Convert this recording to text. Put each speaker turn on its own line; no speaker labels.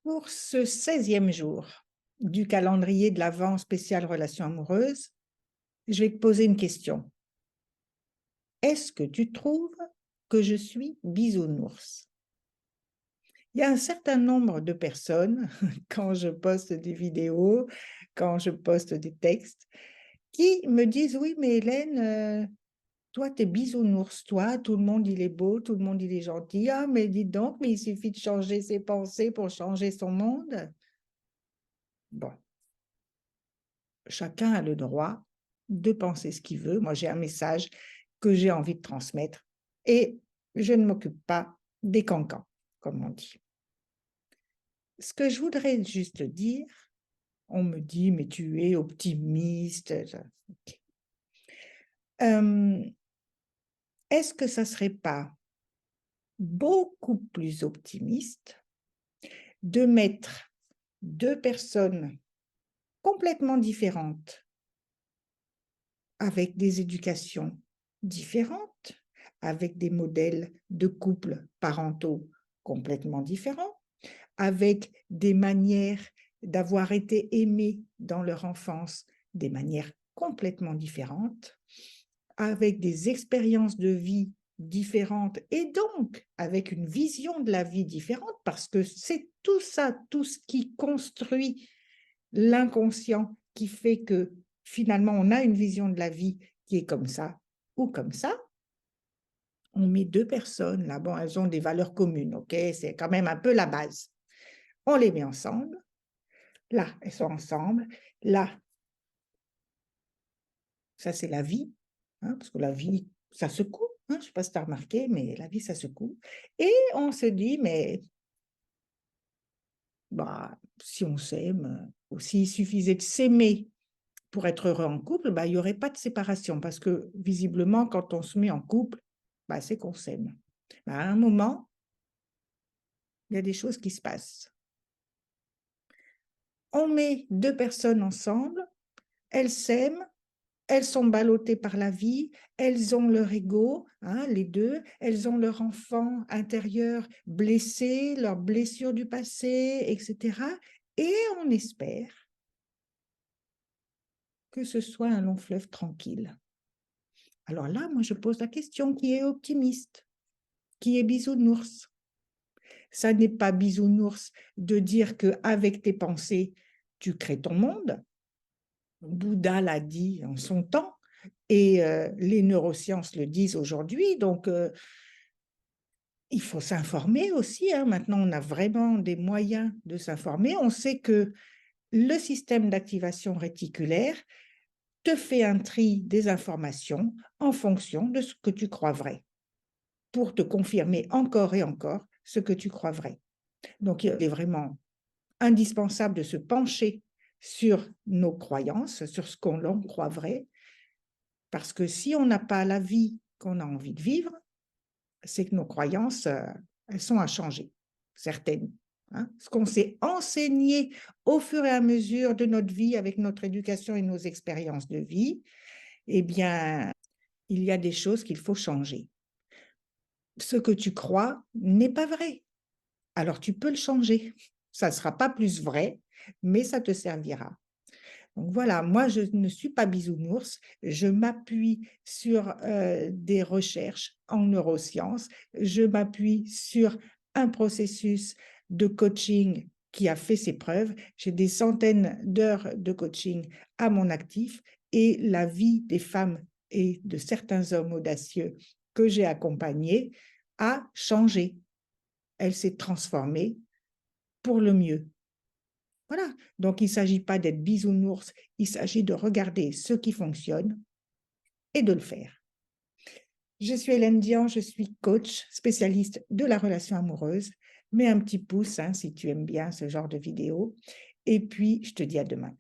Pour ce 16e jour du calendrier de l'Avent spécial relations amoureuses, je vais te poser une question. Est-ce que tu trouves que je suis bisounours? Il y a un certain nombre de personnes, quand je poste des vidéos, quand je poste des textes, qui me disent: «Oui, mais Hélène, toi, tu es bisounours, toi, tout le monde, il est beau, tout le monde, il est gentil. Ah, mais dis donc, mais il suffit de changer ses pensées pour changer son monde.» Bon, chacun a le droit de penser ce qu'il veut. Moi, j'ai un message que j'ai envie de transmettre et je ne m'occupe pas des cancans, comme on dit. Ce que je voudrais juste dire, on me dit, mais tu es optimiste. Ok. Est-ce que ça ne serait pas beaucoup plus optimiste de mettre deux personnes complètement différentes, avec des éducations différentes, avec des modèles de couples parentaux complètement différents, avec des manières d'avoir été aimés dans leur enfance, des manières complètement différentes, avec des expériences de vie différentes et donc avec une vision de la vie différente, parce que c'est tout ça, tout ce qui construit l'inconscient qui fait que finalement on a une vision de la vie qui est comme ça ou comme ça. On met deux personnes, là, bon, elles ont des valeurs communes, ok, c'est quand même un peu la base. On les met ensemble, là, elles sont ensemble, là, ça c'est la vie, hein, parce que la vie, ça secoue, hein, je ne sais pas si tu as remarqué, mais la vie, ça secoue. Et on se dit, mais bah, si on s'aime, ou s'il suffisait de s'aimer pour être heureux en couple, bah, il n'y aurait pas de séparation, parce que visiblement, quand on se met en couple, bah, c'est qu'on s'aime. Bah, à un moment, il y a des choses qui se passent. On met deux personnes ensemble, elles s'aiment, elles sont ballottées par la vie, elles ont leur ego, hein, les deux, elles ont leur enfant intérieur blessé, leurs blessures du passé, etc. Et on espère que ce soit un long fleuve tranquille. Alors là, moi, je pose la question, qui est optimiste? Qui est bisounours? Ça n'est pas bisounours de dire qu'avec tes pensées, tu crées ton monde. Bouddha l'a dit en son temps et les neurosciences le disent aujourd'hui. Donc, il faut s'informer aussi, hein. Maintenant, on a vraiment des moyens de s'informer. On sait que le système d'activation réticulaire te fait un tri des informations en fonction de ce que tu crois vrai, pour te confirmer encore et encore ce que tu crois vrai. Donc, il est vraiment indispensable de se pencher sur nos croyances, sur ce qu'on croit vrai, parce que si on n'a pas la vie qu'on a envie de vivre, c'est que nos croyances, elles sont à changer, certaines. Hein. Ce qu'on s'est enseigné au fur et à mesure de notre vie, avec notre éducation et nos expériences de vie, eh bien, il y a des choses qu'il faut changer. Ce que tu crois n'est pas vrai. Alors, tu peux le changer. Ça ne sera pas plus vrai, mais ça te servira. Donc voilà, moi, je ne suis pas bisounours. Je m'appuie sur des recherches en neurosciences. Je m'appuie sur un processus de coaching qui a fait ses preuves. J'ai des centaines d'heures de coaching à mon actif et la vie des femmes et de certains hommes audacieux que j'ai accompagnés a changé. Elle s'est transformée pour le mieux. Voilà, donc il ne s'agit pas d'être bisounours, il s'agit de regarder ce qui fonctionne et de le faire. Je suis Hélène Dian, je suis coach spécialiste de la relation amoureuse. Mets un petit pouce hein, si tu aimes bien ce genre de vidéo. Et puis, je te dis à demain.